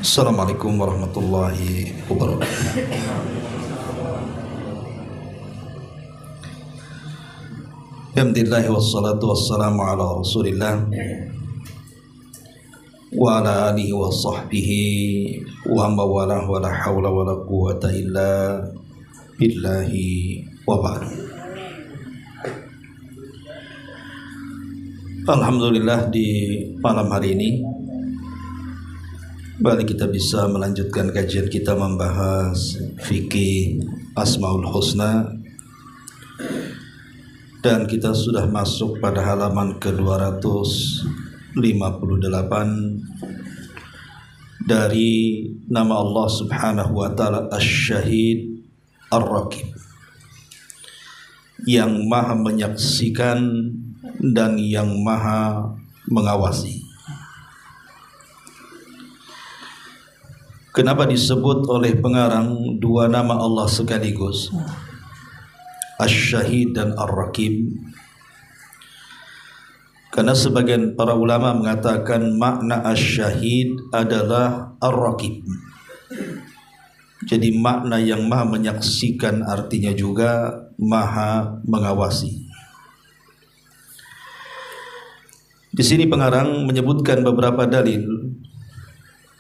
Assalamualaikum warahmatullahi wabarakatuh. Alhamdulillah wassalatu wassalamu ala Rasulillah wa ala alihi wa sahbihi wa mawalah wa la hawla wa la quwwata illa billahi wa ba'd. Alhamdulillah, di malam hari ini balik kita bisa melanjutkan kajian kita membahas fikih Asmaul Husna, dan kita sudah masuk pada halaman ke-258 dari nama Allah Subhanahu wa taala Asy-Syahid Ar-Raqib, yang maha menyaksikan dan yang maha mengawasi. Kenapa disebut oleh pengarang dua nama Allah sekaligus, Asy-Syahid dan Ar-Raqib? Karena sebagian para ulama mengatakan makna Asy-Syahid adalah Ar-Raqib. Jadi makna yang maha menyaksikan artinya juga maha mengawasi. Di sini pengarang menyebutkan beberapa dalil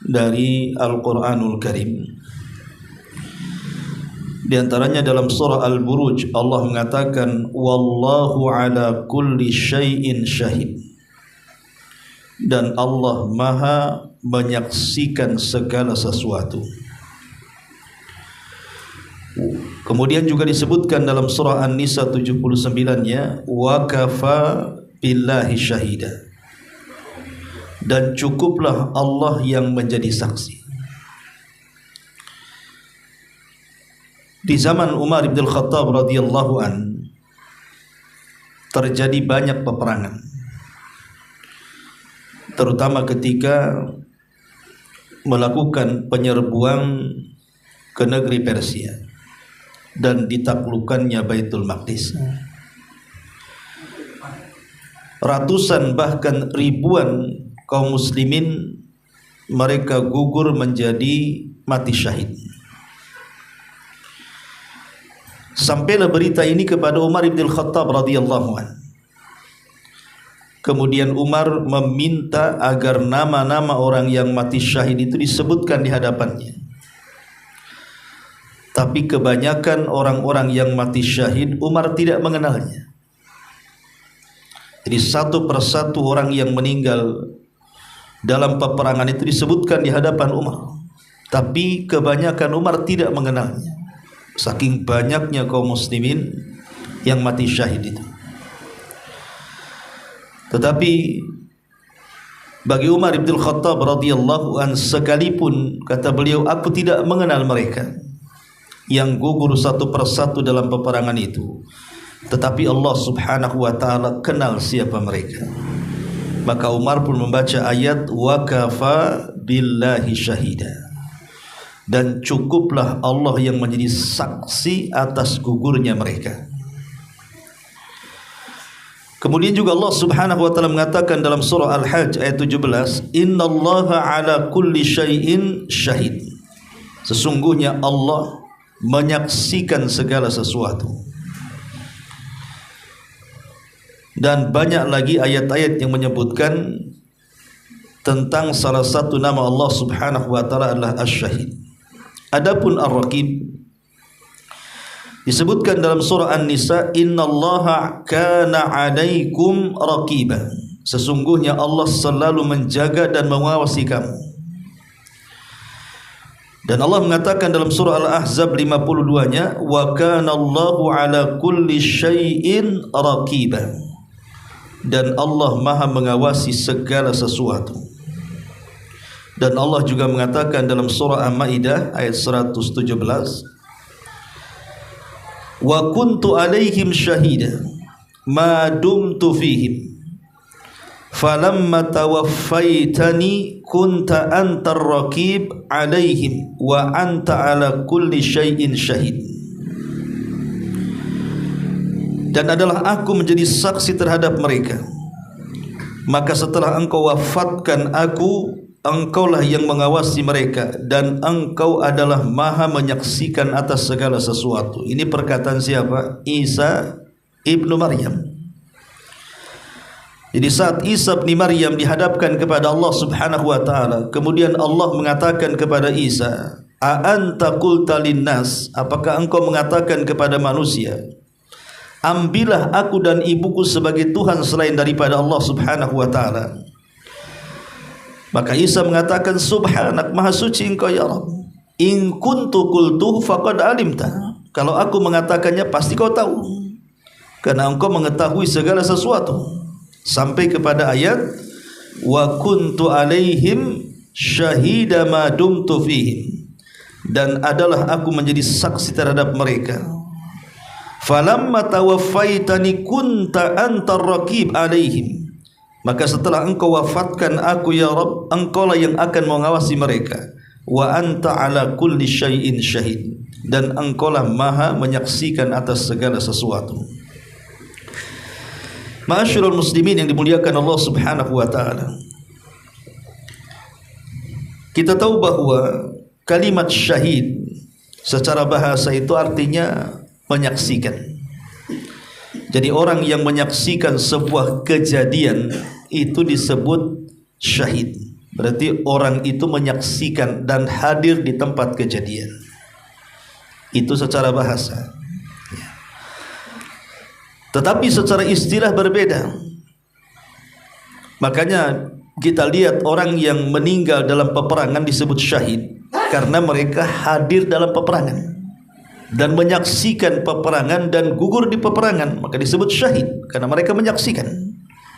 dari Al-Quranul Karim. Di antaranya dalam surah Al-Buruj Allah mengatakan wallahu ala kulli syai'in syahid, dan Allah maha menyaksikan segala sesuatu. Kemudian juga disebutkan dalam surah An-Nisa 79-nya wa kafa billahi syahida, dan cukuplah Allah yang menjadi saksi. Di zaman Umar bin Khattab radhiyallahu an terjadi banyak peperangan, terutama ketika melakukan penyerbuan ke negeri Persia dan ditaklukkannya Baitul Maqdis. Ratusan bahkan ribuan kaum muslimin mereka gugur menjadi mati syahid. Sampailah berita ini kepada Umar bin Khattab radhiyallahu anhu. Kemudian Umar meminta agar nama-nama orang yang mati syahid itu disebutkan di hadapannya. Tapi kebanyakan orang-orang yang mati syahid Umar tidak mengenalnya. Jadi satu persatu orang yang meninggal dalam peperangan itu disebutkan di hadapan Umar, tapi kebanyakan Umar tidak mengenalnya, saking banyaknya kaum muslimin yang mati syahid itu. Tetapi bagi Umar bin Khattab radhiyallahu an, sekalipun kata beliau aku tidak mengenal mereka yang gugur satu persatu dalam peperangan itu, tetapi Allah Subhanahu wa taala kenal siapa mereka. Maka Umar pun membaca ayat wa kafa billahi syahida, dan cukuplah Allah yang menjadi saksi atas gugurnya mereka. Kemudian juga Allah Subhanahu wa taala mengatakan dalam surah Al-Hajj ayat 17, innallaha ala kulli syai'in syahid, sesungguhnya Allah menyaksikan segala sesuatu. Dan banyak lagi ayat-ayat yang menyebutkan tentang salah satu nama Allah Subhanahu wa taala adalah Asy-Syahid. Adapun Ar-Raqib disebutkan dalam surah An-Nisa, innallaha kana 'alaikum raqiba, sesungguhnya Allah selalu menjaga dan mengawasi kamu. Dan Allah mengatakan dalam surah Al-Ahzab 52-nya wa kana Allahu 'ala kulli syai'in raqiba, dan Allah maha mengawasi segala sesuatu. Dan Allah juga mengatakan dalam surah Al-Maidah ayat 117, wa kuntu alaihim syahida ma dumtu fihim falamma tawaffaitani kunta antar raqib alaihim wa anta ala kulli syai'in syahid. Dan adalah aku menjadi saksi terhadap mereka, maka setelah engkau wafatkan aku engkaulah yang mengawasi mereka dan engkau adalah maha menyaksikan atas segala sesuatu. Ini perkataan siapa? Isa ibnu Maryam. Jadi saat Isa bin Maryam dihadapkan kepada Allah Subhanahu wa taala, kemudian Allah mengatakan kepada Isa, "A anta qulta linnas?" Apakah engkau mengatakan kepada manusia, ambillah aku dan ibuku sebagai Tuhan selain daripada Allah Subhanahu wa taala? Maka Isa mengatakan, "Subhanak, maha suci engkau ya Rabb. In kuntu qultuhu faqad alimta." Kalau aku mengatakannya pasti kau tahu, karena engkau mengetahui segala sesuatu. Sampai kepada ayat, "Wa kuntu alaihim syahida ma dumtu fihim." Dan adalah aku menjadi saksi terhadap mereka. "Falamma tawaffaitani kunta antar raqib alaihim." Maka setelah engkau wafatkan aku ya Rabb, engkaulah yang akan mengawasi mereka. "Wa anta ala kulli syai'in syahid." Dan engkaulah maha menyaksikan atas segala sesuatu. Ma'asyiral muslimin yang dimuliakan Allah Subhanahu wa taala. Kita tahu bahwa kalimat syahid secara bahasa itu artinya menyaksikan. Jadi orang yang menyaksikan sebuah kejadian itu disebut syahid. Berarti orang itu menyaksikan dan hadir di tempat kejadian. Itu secara bahasa. Tetapi secara istilah berbeda. Makanya kita lihat orang yang meninggal dalam peperangan disebut syahid karena mereka hadir dalam peperangan dan menyaksikan peperangan dan gugur di peperangan, maka disebut syahid karena mereka menyaksikan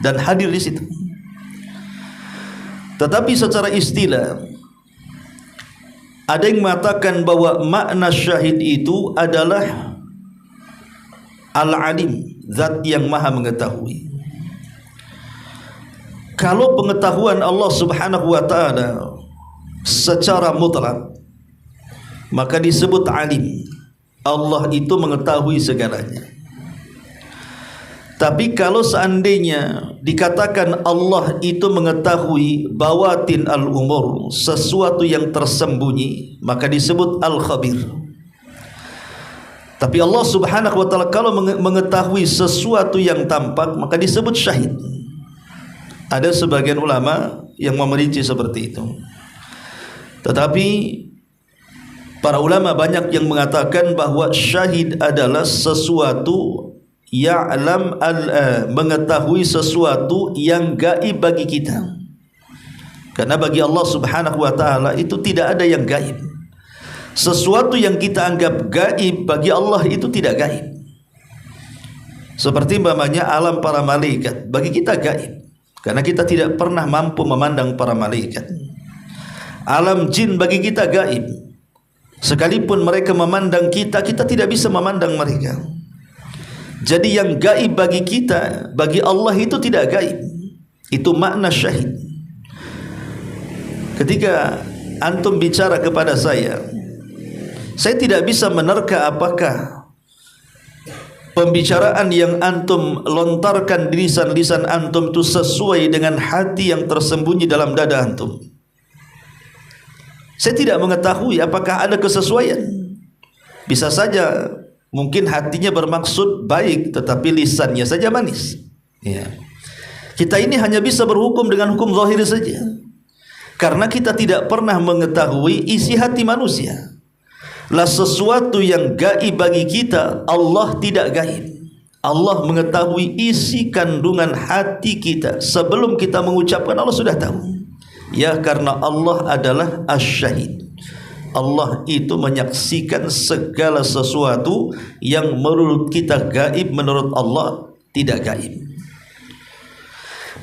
dan hadir di situ. Tetapi secara istilah ada yang mengatakan bahwa makna syahid itu adalah al-alim, zat yang maha mengetahui. Kalau pengetahuan Allah Subhanahu wa taala secara mutlak, maka disebut alim. Allah itu mengetahui segalanya. Tapi kalau seandainya dikatakan Allah itu mengetahui bawatin al-umur, sesuatu yang tersembunyi, maka disebut al-khabir. Tapi Allah Subhanahu wa taala kalau mengetahui sesuatu yang tampak, maka disebut syahid. Ada sebagian ulama yang memerinci seperti itu. Tetapi para ulama banyak yang mengatakan bahwa syahid adalah sesuatu ya'lam mengetahui sesuatu yang gaib bagi kita. Karena bagi Allah Subhanahu wa taala itu tidak ada yang gaib. Sesuatu yang kita anggap gaib bagi Allah itu tidak gaib. Seperti umpamanya alam para malaikat, bagi kita gaib karena kita tidak pernah mampu memandang para malaikat. Alam jin bagi kita gaib. Sekalipun mereka memandang kita, kita tidak bisa memandang mereka. Jadi yang gaib bagi kita, bagi Allah itu tidak gaib. Itu makna syahid. Ketika antum bicara kepada saya tidak bisa menerka apakah pembicaraan yang antum lontarkan di lisan antum itu sesuai dengan hati yang tersembunyi dalam dada antum. Saya tidak mengetahui apakah ada kesesuaian. Bisa saja mungkin hatinya bermaksud baik tetapi lisannya saja manis. Ya. Kita ini hanya bisa berhukum dengan hukum zahir saja, karena kita tidak pernah mengetahui isi hati manusia. Lah sesuatu yang gaib bagi kita, Allah tidak gaib. Allah mengetahui isi kandungan hati kita sebelum kita mengucapkan, Allah sudah tahu. Ya, karena Allah adalah asy-syahid. Allah itu menyaksikan segala sesuatu yang menurut kita gaib, menurut Allah tidak gaib.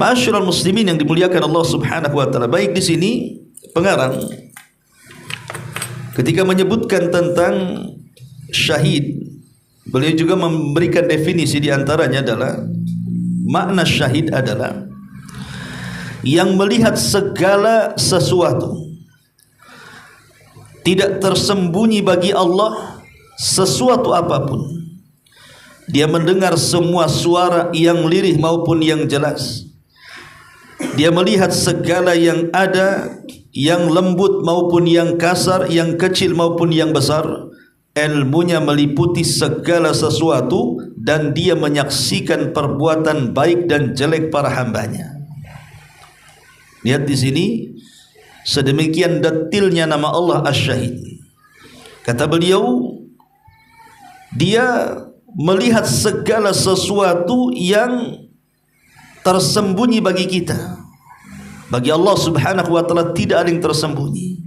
Ma'asyiral muslimin yang dimuliakan Allah Subhanahu wa taala. Baik, di sini pengarang ketika menyebutkan tentang syahid, beliau juga memberikan definisi, di antaranya adalah makna syahid adalah yang melihat segala sesuatu, tidak tersembunyi bagi Allah sesuatu apapun. Dia mendengar semua suara yang lirih maupun yang jelas. Dia melihat segala yang ada, yang lembut maupun yang kasar, yang kecil maupun yang besar. Ilmunya meliputi segala sesuatu dan dia menyaksikan perbuatan baik dan jelek para hambanya. Lihat di sini, sedemikian detailnya nama Allah Asy-Syahid. Kata beliau, dia melihat segala sesuatu yang tersembunyi bagi kita. Bagi Allah Subhanahu wa ta'ala tidak ada yang tersembunyi.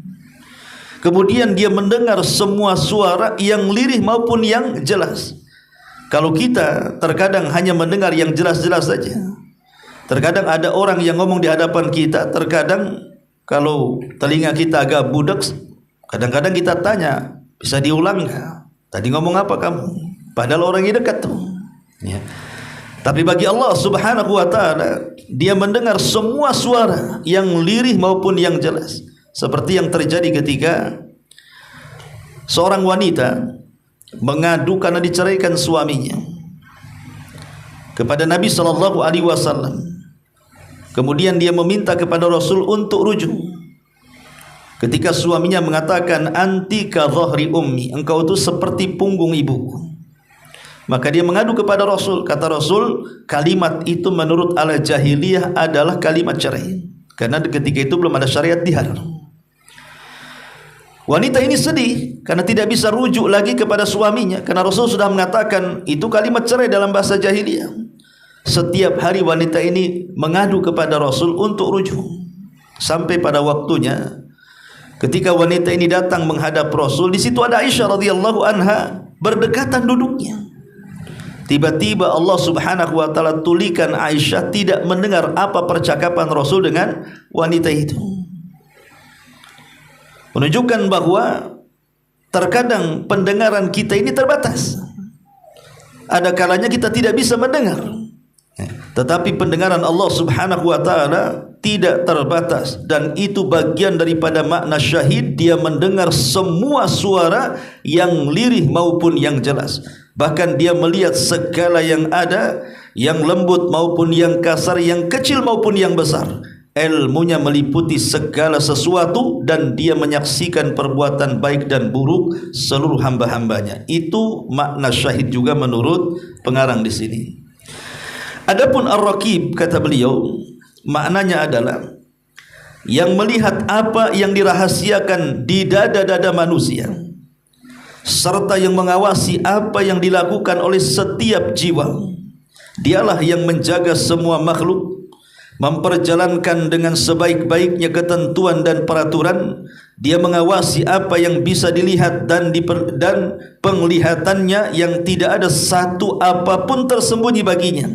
Kemudian dia mendengar semua suara yang lirih maupun yang jelas. Kalau kita terkadang hanya mendengar yang jelas-jelas saja. Terkadang ada orang yang ngomong di hadapan kita, terkadang kalau telinga kita agak budak, kadang-kadang kita tanya, bisa diulang nggak? Tadi ngomong apa kamu? Padahal orangnya dekat tuh. Ya. Tapi bagi Allah Subhanahu wa ta'ala, dia mendengar semua suara yang lirih maupun yang jelas. Seperti yang terjadi ketika seorang wanita mengadu karena diceraikan suaminya kepada Nabi SAW. Kemudian dia meminta kepada Rasul untuk rujuk. Ketika suaminya mengatakan, anti ka dhahri ummi, engkau itu seperti punggung ibuku. Maka dia mengadu kepada Rasul. Kata Rasul, kalimat itu menurut ala jahiliyah adalah kalimat cerai, karena ketika itu belum ada syariat dihar. Wanita ini sedih karena tidak bisa rujuk lagi kepada suaminya, karena Rasul sudah mengatakan itu kalimat cerai dalam bahasa jahiliyah. Setiap hari wanita ini mengadu kepada Rasul untuk rujuk. Sampai pada waktunya ketika wanita ini datang menghadap Rasul, di situ ada Aisyah radhiyallahu anha berdekatan duduknya. Tiba-tiba Allah Subhanahu wa ta'ala tulikan Aisyah tidak mendengar apa percakapan Rasul dengan wanita itu. Menunjukkan bahwa terkadang pendengaran kita ini terbatas. Ada kalanya kita tidak bisa mendengar. Tetapi pendengaran Allah Subhanahu wa ta'ala tidak terbatas, dan itu bagian daripada makna syahid. Dia mendengar semua suara yang lirih maupun yang jelas. Bahkan dia melihat segala yang ada, yang lembut maupun yang kasar, yang kecil maupun yang besar. Ilmunya meliputi segala sesuatu dan dia menyaksikan perbuatan baik dan buruk seluruh hamba-hambanya. Itu makna syahid juga menurut pengarang di sini. Adapun ar-raqib, kata beliau, maknanya adalah yang melihat apa yang dirahasiakan di dada-dada manusia, serta yang mengawasi apa yang dilakukan oleh setiap jiwa. Dialah yang menjaga semua makhluk, memperjalankan dengan sebaik-baiknya ketentuan dan peraturan. Dia mengawasi apa yang bisa dilihat dan penglihatannya yang tidak ada satu apapun tersembunyi baginya,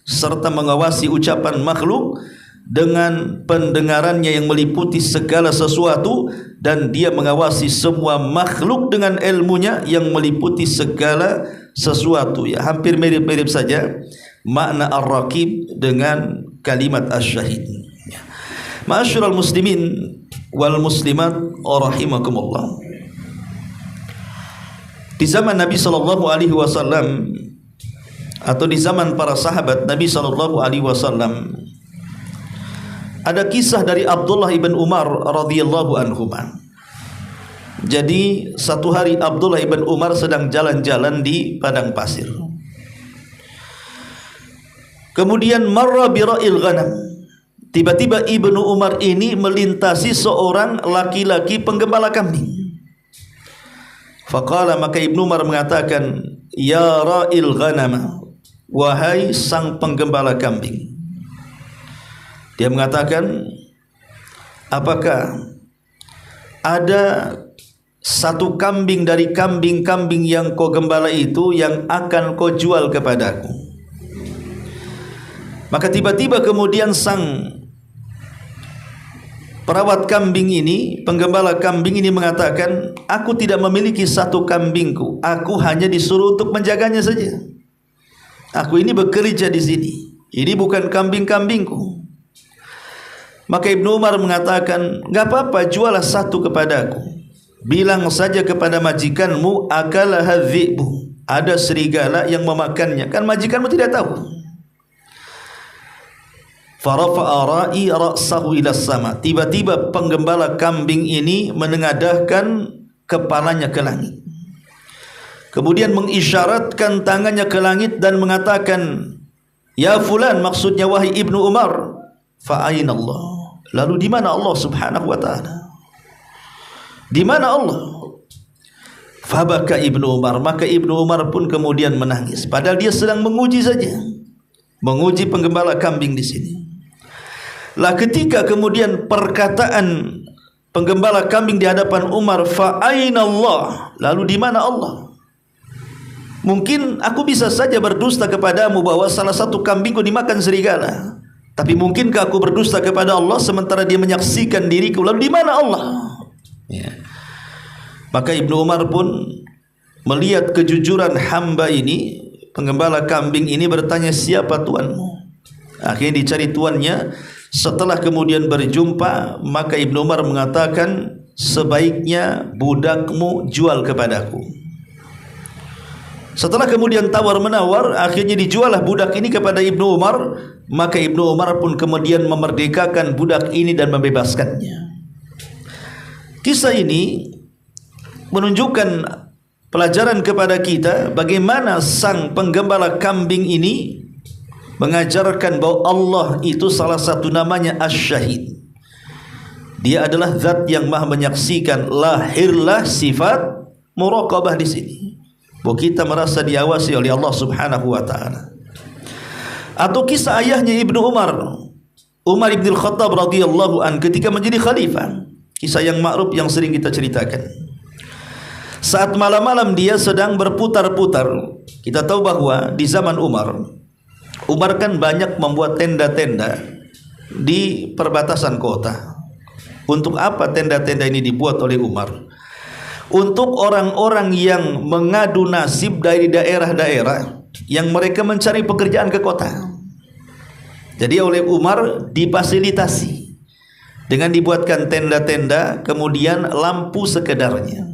serta mengawasi ucapan makhluk dengan pendengarannya yang meliputi segala sesuatu, dan dia mengawasi semua makhluk dengan ilmunya yang meliputi segala sesuatu. Ya, hampir mirip-mirip saja makna ar-raqib dengan kalimat asy-syahid. Ma'asyiral muslimin wal muslimat rahimakumullah. Di zaman Nabi sallallahu alaihi wasallam atau di zaman para sahabat Nabi sallallahu alaihi wasallam, ada kisah dari Abdullah ibn Umar radhiyallahu anhuma. Jadi satu hari Abdullah ibn Umar sedang jalan-jalan di padang pasir. Kemudian marra bira'il ghanam. Tiba-tiba Ibnu Umar ini melintasi seorang laki-laki penggembala kambing. Faqala, maka Ibnu Umar mengatakan, ya ra'il ghanam, wahai sang penggembala kambing. Dia mengatakan, apakah ada satu kambing dari kambing-kambing yang kau gembala itu yang akan kau jual kepadaku? Maka tiba-tiba kemudian sang perawat kambing ini, penggembala kambing ini mengatakan, aku tidak memiliki satu kambingku, aku hanya disuruh untuk menjaganya saja. Aku ini bekerja di sini, ini bukan kambing-kambingku. Maka Ibnu Umar mengatakan, enggak apa-apa, jualah satu kepadaku. Bilang saja kepada majikanmu, akalaha dhi'bu, ada serigala yang memakannya. Kan majikanmu tidak tahu. farafa'a ra'i ra'sahu ila sama. Tiba-tiba penggembala kambing ini menengadahkan kepalanya ke langit. Kemudian mengisyaratkan tangannya ke langit dan mengatakan, ya fulan, maksudnya wahai Ibnu Umar, fa aina Allah? Lalu di mana Allah Subhanahu wa taala? Di mana Allah? Fabaka Ibnu Umar, maka Ibnu Umar pun kemudian menangis, padahal dia sedang menguji saja, menguji penggembala kambing di sini. Lah ketika kemudian perkataan penggembala kambing di hadapan Umar, fa aina Allah? Lalu di mana Allah? Mungkin aku bisa saja berdusta kepadamu bahwa salah satu kambingku dimakan serigala, tapi mungkinkah aku berdusta kepada Allah sementara dia menyaksikan diriku? Lalu di mana Allah? Ya. Maka Ibnu Umar pun melihat kejujuran hamba ini, penggembala kambing ini, bertanya, siapa tuanmu? Akhirnya dicari tuannya. Setelah kemudian berjumpa, maka Ibnu Umar mengatakan, sebaiknya budakmu jual kepadaku. Setelah kemudian tawar-menawar, akhirnya dijuallah budak ini kepada Ibnu Umar. Maka Ibnu Umar pun kemudian memerdekakan budak ini dan membebaskannya. Kisah ini menunjukkan pelajaran kepada kita bagaimana sang penggembala kambing ini mengajarkan bahwa Allah itu salah satu namanya Asy-Syahid. Dia adalah zat yang maha menyaksikan. Lahirlah sifat muraqabah di sini, bahwa kita merasa diawasi oleh Allah Subhanahu wa taala. Atau kisah ayahnya Ibnu Umar, Umar bin Khattab radhiyallahu an, ketika menjadi khalifah. Kisah yang makruf yang sering kita ceritakan. Saat malam-malam dia sedang berputar-putar. Kita tahu bahwa di zaman Umar kan banyak membuat tenda-tenda di perbatasan kota. Untuk apa tenda-tenda ini dibuat oleh Umar? Untuk orang-orang yang mengadu nasib dari daerah-daerah yang mereka mencari pekerjaan ke kota. Jadi oleh Umar difasilitasi dengan dibuatkan tenda-tenda, kemudian lampu sekedarnya.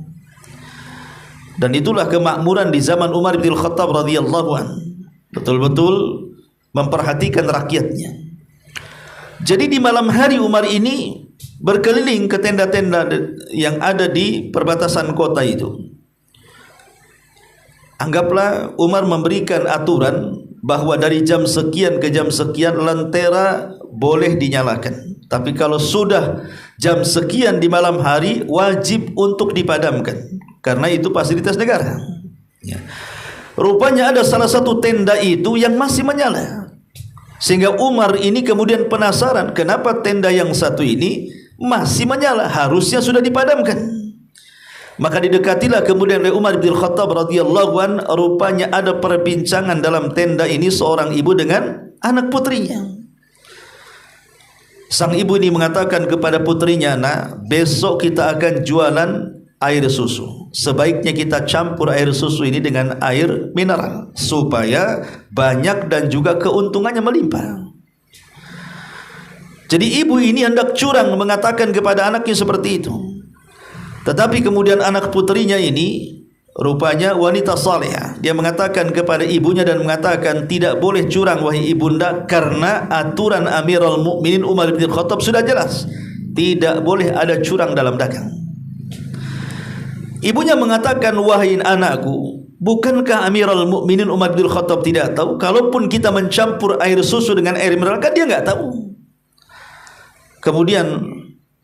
Dan itulah kemakmuran di zaman Umar bin Khattab radhiyallahu an. Betul-betul memperhatikan rakyatnya. Jadi di malam hari Umar ini berkeliling ke tenda-tenda yang ada di perbatasan kota itu. Anggaplah Umar memberikan aturan bahwa dari jam sekian ke jam sekian lentera boleh dinyalakan, tapi kalau sudah jam sekian di malam hari wajib untuk dipadamkan, karena itu fasilitas negara. Ya. Rupanya ada salah satu tenda itu yang masih menyala, sehingga Umar ini kemudian penasaran, kenapa tenda yang satu ini masih menyala, harusnya sudah dipadamkan. Maka didekatilah kemudian oleh Umar bin Khattab radhiyallahu an. Rupanya ada perbincangan dalam tenda ini seorang ibu dengan anak putrinya. Sang ibu ini mengatakan kepada putrinya, "Nak, besok kita akan jualan air susu. Sebaiknya kita campur air susu ini dengan air mineral supaya banyak dan juga keuntungannya melimpah." Jadi ibu ini hendak curang mengatakan kepada anaknya seperti itu. Tetapi kemudian anak putrinya ini rupanya wanita salihah. Dia mengatakan kepada ibunya dan mengatakan, tidak boleh curang wahai ibunda, karena aturan Amirul Mukminin Umar bin Khattab sudah jelas, tidak boleh ada curang dalam dagang. Ibunya mengatakan, wahai anakku, bukankah Amirul Mukminin Umar bin Khattab tidak tahu? Kalaupun kita mencampur air susu dengan air mineral, kan dia enggak tahu. Kemudian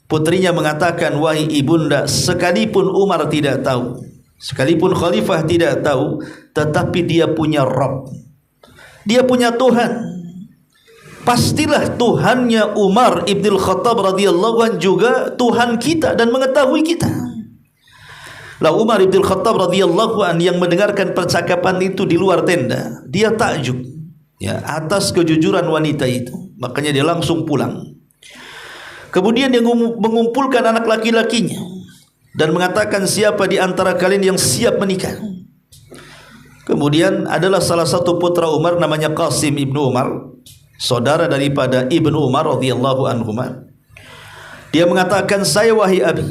putrinya mengatakan, wahai ibunda, sekalipun Umar tidak tahu, sekalipun khalifah tidak tahu, tetapi dia punya Rabb, dia punya Tuhan. Pastilah Tuhannya Umar ibn Khattab radhiyallahu anhu juga Tuhan kita dan mengetahui kita. Lah Umar ibn Khattab radhiyallahu anhu yang mendengarkan percakapan itu di luar tenda, dia takjub ya atas kejujuran wanita itu. Makanya dia langsung pulang. Kemudian dia mengumpulkan anak laki-lakinya dan mengatakan, siapa di antara kalian yang siap menikah? Kemudian adalah salah satu putra Umar namanya Qasim ibnu Umar, saudara daripada Ibnu Umar radhiyallahu anhu. Dia mengatakan, saya wahai abi.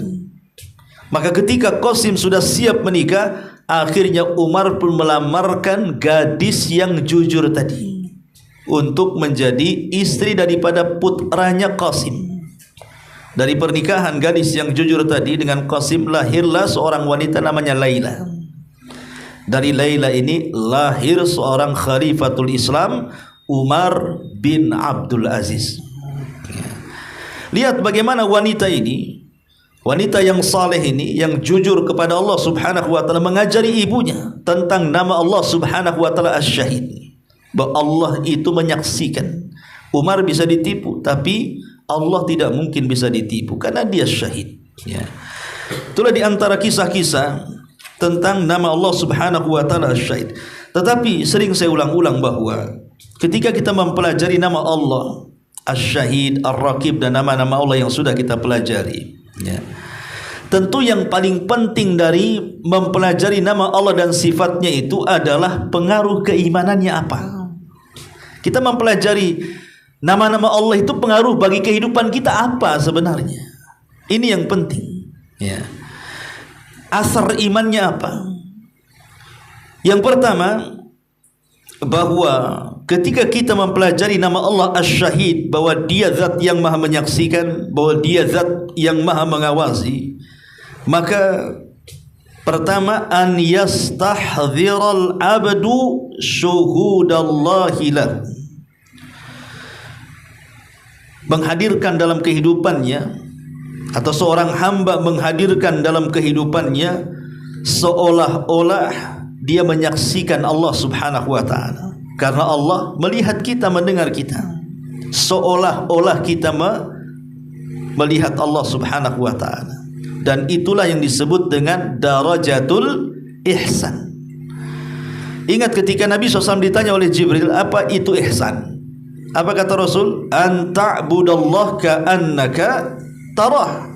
Maka ketika Qasim sudah siap menikah, akhirnya Umar pun melamarkan gadis yang jujur tadi. untuk menjadi istri daripada putranya Qasim. Dari pernikahan gadis yang jujur tadi dengan Qasim lahirlah seorang wanita namanya Laila. Dari Laila ini lahir seorang khalifatul Islam, Umar bin Abdul Aziz. Lihat bagaimana wanita ini, wanita yang saleh ini, yang jujur kepada Allah subhanahu wa ta'ala, mengajari ibunya tentang nama Allah subhanahu wa ta'ala Asy-Syahid, bahwa Allah itu menyaksikan. Umar bisa ditipu, tapi Allah tidak mungkin bisa ditipu karena dia syahid. Itulah di antara kisah-kisah tentang nama Allah subhanahu wa ta'ala Asy-Syahid. Tetapi sering saya ulang-ulang bahwa ketika kita mempelajari nama Allah Asy-Syahid, Ar-Raqib dan nama-nama Allah yang sudah kita pelajari, tentu yang paling penting dari mempelajari nama Allah dan sifatnya itu adalah pengaruh keimanannya apa. Kita mempelajari nama-nama Allah itu pengaruh bagi kehidupan kita apa sebenarnya. Ini yang penting. Asar imannya apa? Yang pertama, bahwa ketika kita mempelajari nama Allah Asy-Syahid, bahwa dia zat yang maha menyaksikan, bahwa dia zat yang maha mengawasi, maka pertama, an yastahdhiral abdu syuhudallahi lahu, menghadirkan dalam kehidupannya, atau seorang hamba menghadirkan dalam kehidupannya seolah-olah dia menyaksikan Allah subhanahu wa ta'ala. Karena Allah melihat kita, mendengar kita, seolah-olah kita melihat Allah subhanahu wa ta'ala. Dan itulah yang disebut dengan darajatul ihsan. Ingat ketika Nabi SAW ditanya oleh Jibril, apa itu ihsan? Apa kata Rasul? An ta'budallah ka'annaka tarah.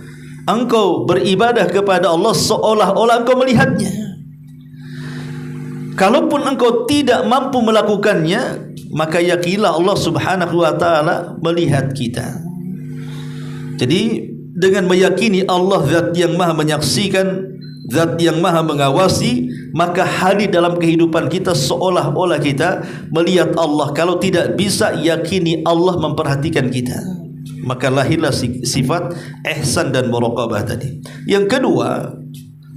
Engkau beribadah kepada Allah seolah-olah engkau melihatnya. Kalaupun engkau tidak mampu melakukannya, maka yakinlah Allah subhanahu wa ta'ala melihat kita. Jadi dengan meyakini Allah zat yang maha menyaksikan, zat yang maha mengawasi, maka hadir dalam kehidupan kita seolah-olah kita melihat Allah. Kalau tidak bisa yakini Allah memperhatikan kita, maka lahirlah sifat ihsan dan muraqabah tadi. Yang kedua,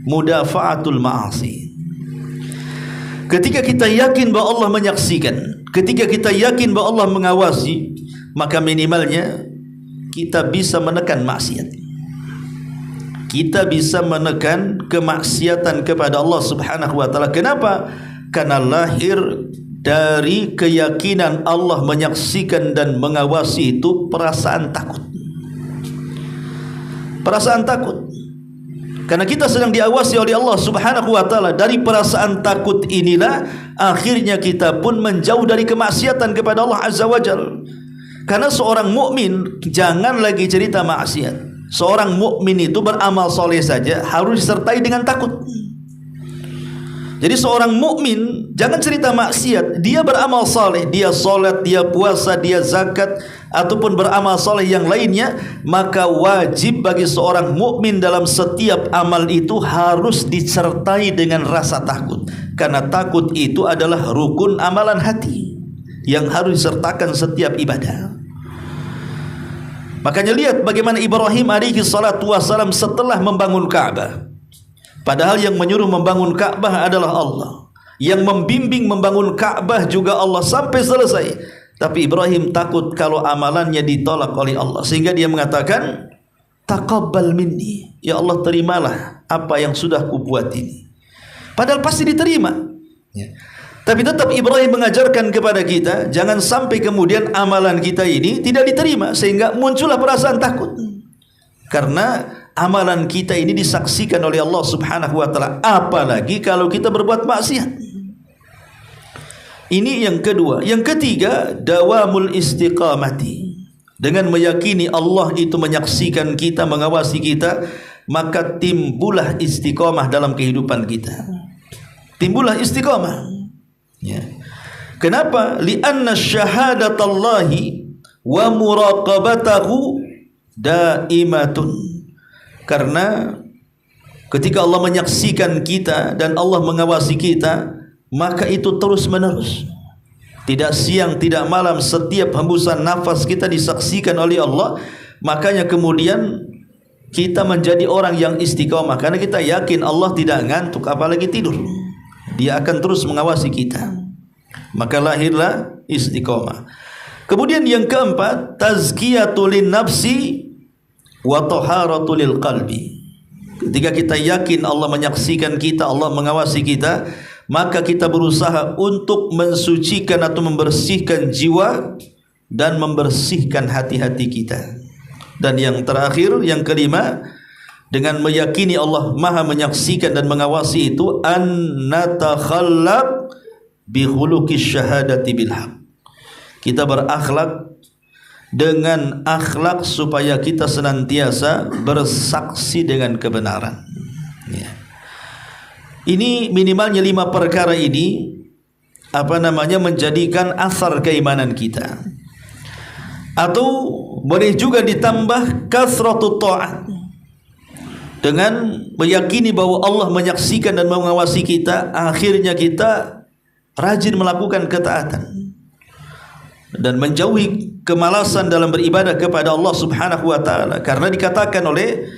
mudafa'atul ma'asi. Ketika kita yakin bahwa Allah menyaksikan, ketika kita yakin bahwa Allah mengawasi, maka minimalnya kita bisa menekan maksiat. Kita bisa menekan kemaksiatan kepada Allah subhanahu wa ta'ala. Kenapa? Karena lahir dari keyakinan Allah menyaksikan dan mengawasi itu perasaan takut. Perasaan takut. Karena kita sedang diawasi oleh Allah subhanahu wa ta'ala. Dari perasaan takut inilah akhirnya kita pun menjauh dari kemaksiatan kepada Allah azza wa jalla. Karena seorang mukmin jangan lagi cerita maksiat. Seorang mukmin itu beramal soleh saja harus disertai dengan takut. Jadi seorang mukmin jangan cerita maksiat, dia beramal saleh, dia salat, dia puasa, dia zakat ataupun beramal saleh yang lainnya, maka wajib bagi seorang mukmin dalam setiap amal itu harus disertai dengan rasa takut. Karena takut itu adalah rukun amalan hati yang harus disertakan setiap ibadah. Makanya lihat bagaimana Ibrahim alaihi salatu wasalam setelah membangun Ka'bah. Padahal yang menyuruh membangun Ka'bah adalah Allah, yang membimbing membangun Ka'bah juga Allah sampai selesai. Tapi Ibrahim takut kalau amalannya ditolak oleh Allah, sehingga dia mengatakan, taqabbal minni, ya Allah terimalah apa yang sudah kubuat ini. Padahal pasti diterima. Tapi tetap Ibrahim mengajarkan kepada kita, jangan sampai kemudian amalan kita ini tidak diterima, sehingga muncullah perasaan takut. Karena amalan kita ini disaksikan oleh Allah subhanahu wa ta'ala, apalagi kalau kita berbuat maksiat. Ini yang kedua. Yang ketiga, dawamul istiqamati. Dengan meyakini Allah itu menyaksikan kita, mengawasi kita, maka timbullah istiqamah dalam kehidupan kita. Timbullah istiqamah. Kenapa? Lianna syahadatallahi wa muraqabatahu daimatun. Karena ketika Allah menyaksikan kita dan Allah mengawasi kita, maka itu terus menerus. tidak siang, tidak malam, setiap hembusan nafas kita disaksikan oleh Allah. Makanya kemudian kita menjadi orang yang istiqomah, karena kita yakin Allah tidak ngantuk apalagi tidur. Dia akan terus mengawasi kita. Maka lahirlah istiqomah. Kemudian yang keempat, tazkiyatul nafsi wa taharatul qalbi. Ketika kita yakin Allah menyaksikan kita, Allah mengawasi kita, maka kita berusaha untuk mensucikan atau membersihkan jiwa dan membersihkan hati-hati kita. Dan yang terakhir, yang kelima, dengan meyakini Allah Maha menyaksikan dan mengawasi itu, an natakhallaq bi khuluqis syahadati bil haq. Kita berakhlak dengan akhlak supaya kita senantiasa bersaksi dengan kebenaran. Ya. Ini minimalnya 5 perkara ini menjadikan asar keimanan kita. Atau boleh juga ditambah kasratut ta'at, dengan meyakini bahwa Allah menyaksikan dan mengawasi kita, akhirnya kita rajin melakukan ketaatan dan menjauhi kemalasan dalam beribadah kepada Allah Subhanahu wa taala. Karena dikatakan oleh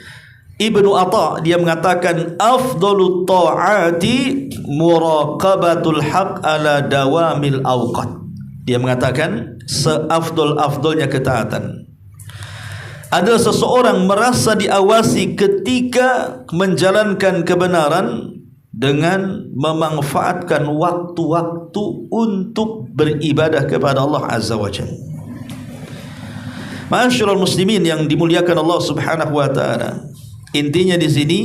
Ibnu Atha, dia mengatakan afdalut ta'ati muraqabatul haq ala dawamil awqat. Dia mengatakan seafdol-afdolnya ketaatan adalah seseorang merasa diawasi ketika menjalankan kebenaran dengan memanfaatkan waktu-waktu untuk beribadah kepada Allah Azza wa Jalla. Ma'asyiral muslimin yang dimuliakan Allah Subhanahu wa taala, intinya di sini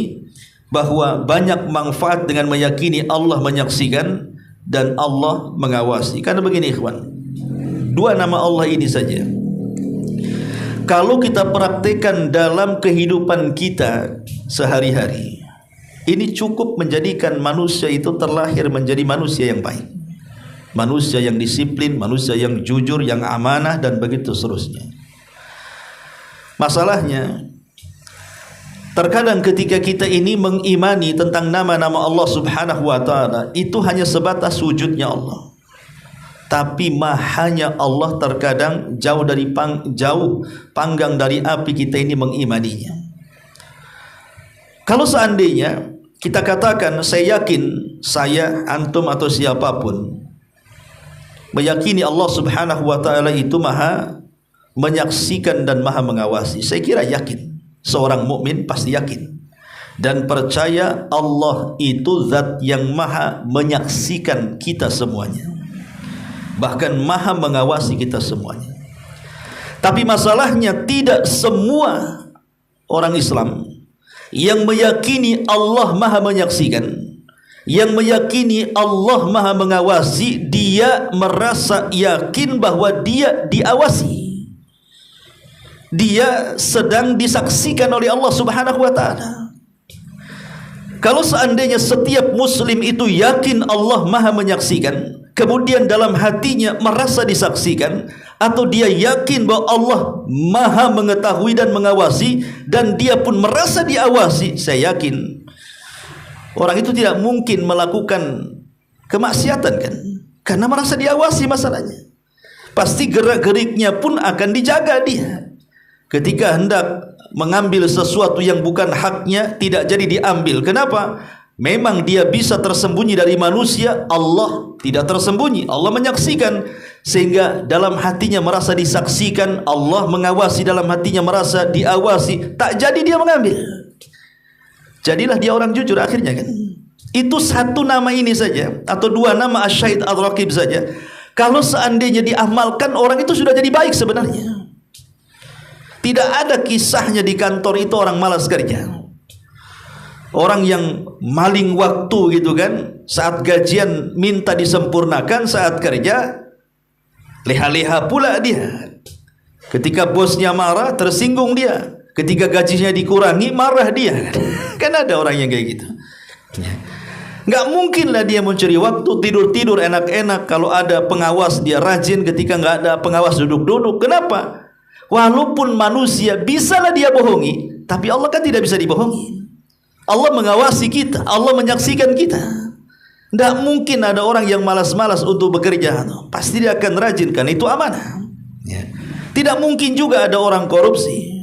bahwa banyak manfaat dengan meyakini Allah menyaksikan dan Allah mengawasi. Karena begini ikhwan, 2 nama Allah ini saja kalau kita praktekkan dalam kehidupan kita sehari-hari, ini cukup menjadikan manusia itu terlahir menjadi manusia yang baik, manusia yang disiplin, manusia yang jujur, yang amanah, dan begitu seterusnya. Masalahnya, terkadang ketika kita ini mengimani tentang nama-nama Allah Subhanahu wa taala, itu hanya sebatas wujudnya Allah. Tapi mahanya Allah terkadang jauh panggang dari api kita ini mengimaninya. Kalau seandainya kita katakan, saya yakin, saya, antum atau siapapun meyakini Allah Subhanahu wa taala itu Maha menyaksikan dan Maha mengawasi, saya kira yakin. Seorang mukmin pasti yakin dan percaya Allah itu zat yang Maha menyaksikan kita semuanya, bahkan Maha mengawasi kita semuanya. Tapi masalahnya tidak semua orang Islam yang meyakini Allah Maha menyaksikan, yang meyakini Allah Maha mengawasi, dia merasa yakin bahwa dia diawasi, dia sedang disaksikan oleh Allah Subhanahu wa taala. Kalau seandainya setiap muslim itu yakin Allah Maha menyaksikan, kemudian dalam hatinya merasa disaksikan, atau dia yakin bahwa Allah Maha mengetahui dan mengawasi, dan dia pun merasa diawasi, saya yakin orang itu tidak mungkin melakukan kemaksiatan, kan? Karena merasa diawasi masalahnya. Pasti gerak-geriknya pun akan dijaga dia. Ketika hendak mengambil sesuatu yang bukan haknya, tidak jadi diambil. Kenapa? Memang dia bisa tersembunyi dari manusia, Allah tidak tersembunyi, Allah menyaksikan. Sehingga dalam hatinya merasa disaksikan, Allah mengawasi, dalam hatinya merasa diawasi, tak jadi dia mengambil. Jadilah dia orang jujur akhirnya, kan? Itu 1 nama ini saja, atau 2 nama Asy-Syahid Ar-Raqib saja, kalau seandainya diamalkan, orang itu sudah jadi baik sebenarnya. Tidak ada kisahnya di kantor itu orang malas kerja, orang yang maling waktu gitu kan, saat gajian minta disempurnakan, saat kerja leha-leha pula dia. Ketika bosnya marah, tersinggung dia. Ketika gajinya dikurangi, marah dia. Kan ada orang yang kayak gitu. Nggak mungkin lah dia mencuri waktu, tidur-tidur enak-enak. Kalau ada pengawas dia rajin, ketika nggak ada pengawas duduk-duduk. Kenapa? Walaupun manusia bisalah dia bohongi, tapi Allah kan tidak bisa dibohongi. Allah mengawasi kita, Allah menyaksikan kita. Tidak mungkin ada orang yang malas-malas untuk bekerja. Pasti dia akan rajin, kan itu amanah. Ya. Tidak mungkin juga ada orang korupsi.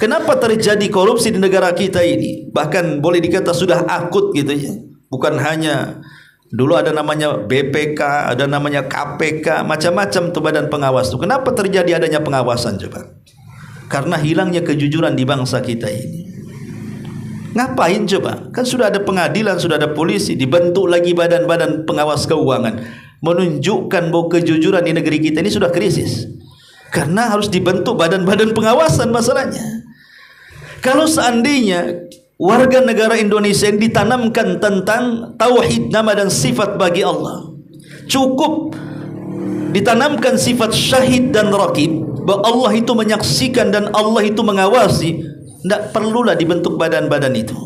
Kenapa terjadi korupsi di negara kita ini? Bahkan boleh dikata sudah akut gitu ya. Bukan hanya dulu ada namanya BPK, ada namanya KPK, macam-macam tuh badan pengawas tuh. Kenapa terjadi adanya pengawasan coba? Karena hilangnya kejujuran di bangsa kita ini. Ngapain coba? Kan sudah ada pengadilan, sudah ada polisi, dibentuk lagi badan-badan pengawas keuangan, menunjukkan bahwa kejujuran di negeri kita ini sudah krisis. Karena harus dibentuk badan-badan pengawasan masalahnya. Kalau seandainya warga negara Indonesia yang ditanamkan tentang tauhid nama dan sifat bagi Allah, cukup ditanamkan sifat syahid dan raqib, bahwa Allah itu menyaksikan dan Allah itu mengawasi, tidak perlulah dibentuk badan-badan itu.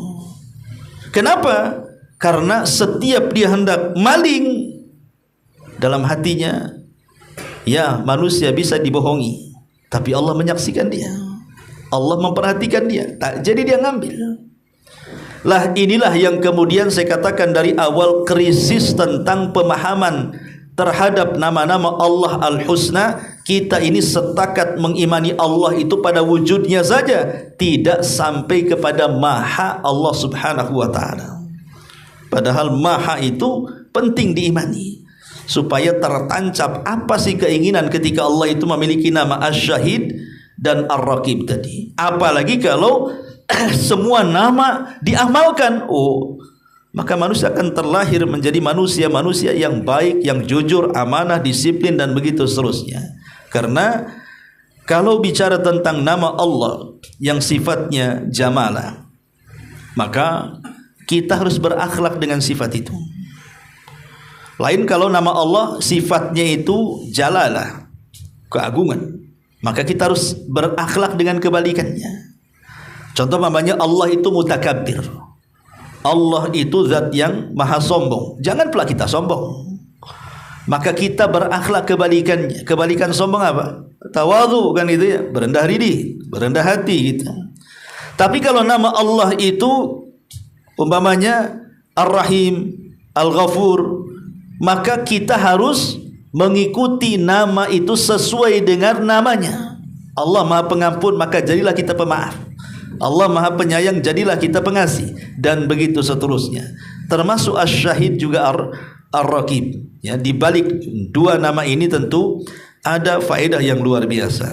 Kenapa? Karena setiap dia hendak maling, dalam hatinya, ya manusia bisa dibohongi, tapi Allah menyaksikan dia, Allah memperhatikan dia, tak jadi dia ngambil. Lah inilah yang kemudian saya katakan dari awal krisis tentang pemahaman terhadap nama-nama Allah Al-Husna. Kita ini setakat mengimani Allah itu pada wujudnya saja, tidak sampai kepada maha Allah Subhanahu wa ta'ala. Padahal maha itu penting diimani, supaya tertancap apa sih keinginan ketika Allah itu memiliki nama Asy-Syahid dan Ar-Raqib tadi. Apalagi kalau semua nama diamalkan, maka manusia akan terlahir menjadi manusia-manusia yang baik, yang jujur, amanah, disiplin, dan begitu seterusnya. Karena kalau bicara tentang nama Allah yang sifatnya jamalah, maka kita harus berakhlak dengan sifat itu. Lain kalau nama Allah sifatnya itu jalalah, keagungan, maka kita harus berakhlak dengan kebalikannya. Contoh namanya Allah itu mutakabbir, Allah itu zat yang maha sombong. Jangan pula kita sombong, maka kita berakhlak kebalikannya. Kebalikan sombong apa? Tawadhu, kan itu ya, berendah diri, berendah hati gitu. Tapi kalau nama Allah itu umpamanya Ar-Rahim, Al-Ghafur, maka kita harus mengikuti nama itu sesuai dengan namanya. Allah Maha Pengampun, maka jadilah kita pemaaf. Allah Maha Penyayang, jadilah kita pengasih, dan begitu seterusnya. Termasuk Asy-Syahid juga Ar-Raqib. Ya, di balik dua nama ini tentu ada faedah yang luar biasa.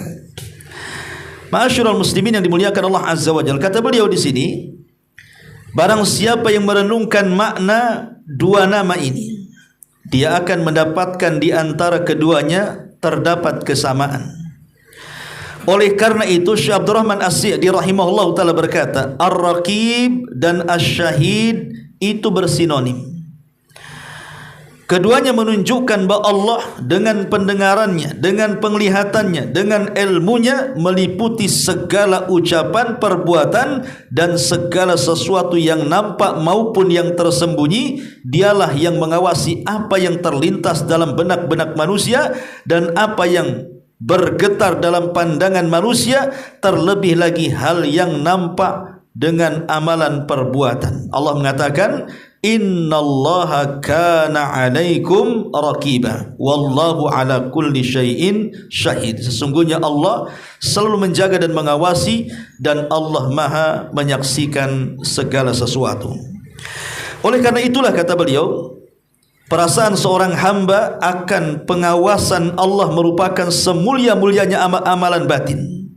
Ma'asyiral muslimin yang dimuliakan Allah Azza wa Jalla, kata beliau di sini, barang siapa yang merenungkan makna dua nama ini, dia akan mendapatkan di antara keduanya terdapat kesamaan. Oleh karena itu Syekh Abdurrahman As-Sa'di rahimahullah ta'ala berkata, Ar-Raqib dan Asy-Syahid itu bersinonim. Keduanya menunjukkan bahwa Allah dengan pendengarannya, dengan penglihatannya, dengan ilmunya meliputi segala ucapan, perbuatan, dan segala sesuatu yang nampak maupun yang tersembunyi. Dialah yang mengawasi apa yang terlintas dalam benak-benak manusia dan apa yang bergetar dalam pandangan manusia, terlebih lagi hal yang nampak dengan amalan perbuatan. Allah mengatakan, Innallaha kana 'alaikum raqiba wallahu 'ala kulli syai'in syahid. Sesungguhnya Allah selalu menjaga dan mengawasi, dan Allah Maha menyaksikan segala sesuatu. Oleh karena itulah kata beliau, perasaan seorang hamba akan pengawasan Allah merupakan semulia-mulianya amalan batin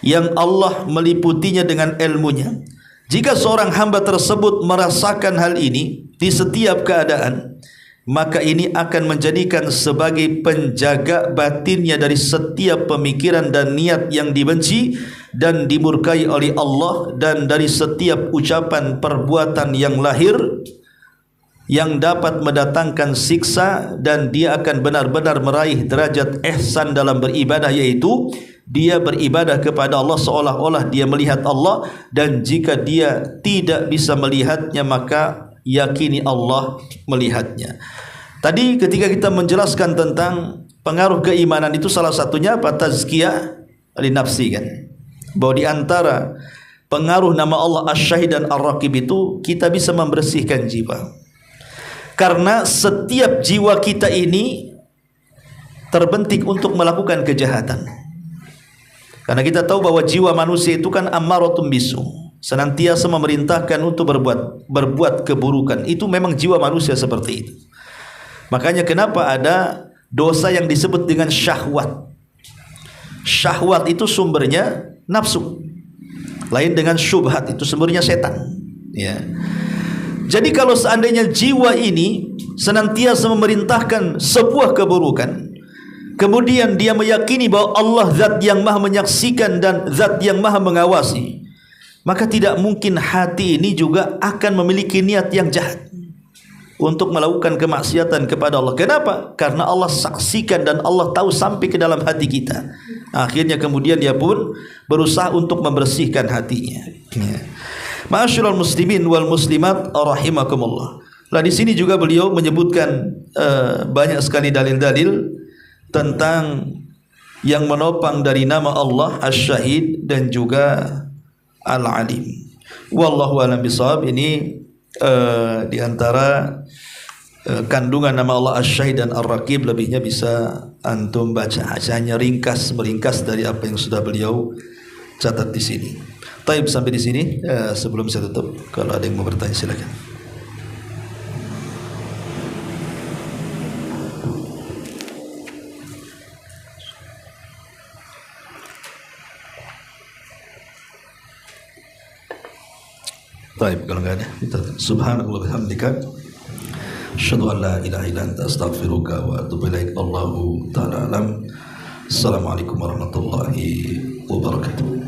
yang Allah meliputinya dengan ilmunya. Jika seorang hamba tersebut merasakan hal ini di setiap keadaan, maka ini akan menjadikan sebagai penjaga batinnya dari setiap pemikiran dan niat yang dibenci dan dimurkai oleh Allah, dan dari setiap ucapan perbuatan yang lahir yang dapat mendatangkan siksa, dan dia akan benar-benar meraih derajat ihsan dalam beribadah, yaitu dia beribadah kepada Allah seolah-olah dia melihat Allah, dan jika dia tidak bisa melihatnya maka yakini Allah melihatnya. Tadi ketika kita menjelaskan tentang pengaruh keimanan itu, salah satunya apa? Tazkiyah li nafsi, kan? Bahwa di antara pengaruh nama Allah Asy-Syahid dan Ar-Raqib itu kita bisa membersihkan jiwa. Karena setiap jiwa kita ini terbentik untuk melakukan kejahatan. Karena kita tahu bahwa jiwa manusia itu kan ammaratun bisu, senantiasa memerintahkan untuk berbuat keburukan. Itu memang jiwa manusia seperti itu. Makanya kenapa ada dosa yang disebut dengan syahwat. Syahwat itu sumbernya nafsu. Lain dengan syubhat, itu sumbernya setan. Ya. Jadi kalau seandainya jiwa ini senantiasa memerintahkan sebuah keburukan, kemudian dia meyakini bahwa Allah zat yang maha menyaksikan dan zat yang maha mengawasi, maka tidak mungkin hati ini juga akan memiliki niat yang jahat untuk melakukan kemaksiatan kepada Allah. Kenapa? Karena Allah saksikan dan Allah tahu sampai ke dalam hati kita. Akhirnya kemudian dia pun berusaha untuk membersihkan hatinya. Ma'asyiral muslimin wal muslimat rahimakumullah. Lah di sini juga beliau menyebutkan banyak sekali dalil-dalil tentang yang menopang dari nama Allah Asy-Syahid dan juga Al-Alim. Wallahu a'lam bishawab. Ini di antara kandungan nama Allah Asy-Syahid dan Ar-Raqib, lebihnya bisa antum baca. Hanya meringkas dari apa yang sudah beliau catat di sini. Taib, sampai di sini. Sebelum saya tutup, kalau ada yang mau bertanya silakan. Taib, kalau enggak ada, kita subhanallah bihamdika asyhadu an la ilaha illa anta astaghfiruka wa atubu ilaik. Allahu ta'ala alam. Assalamualaikum warahmatullahi wabarakatuh.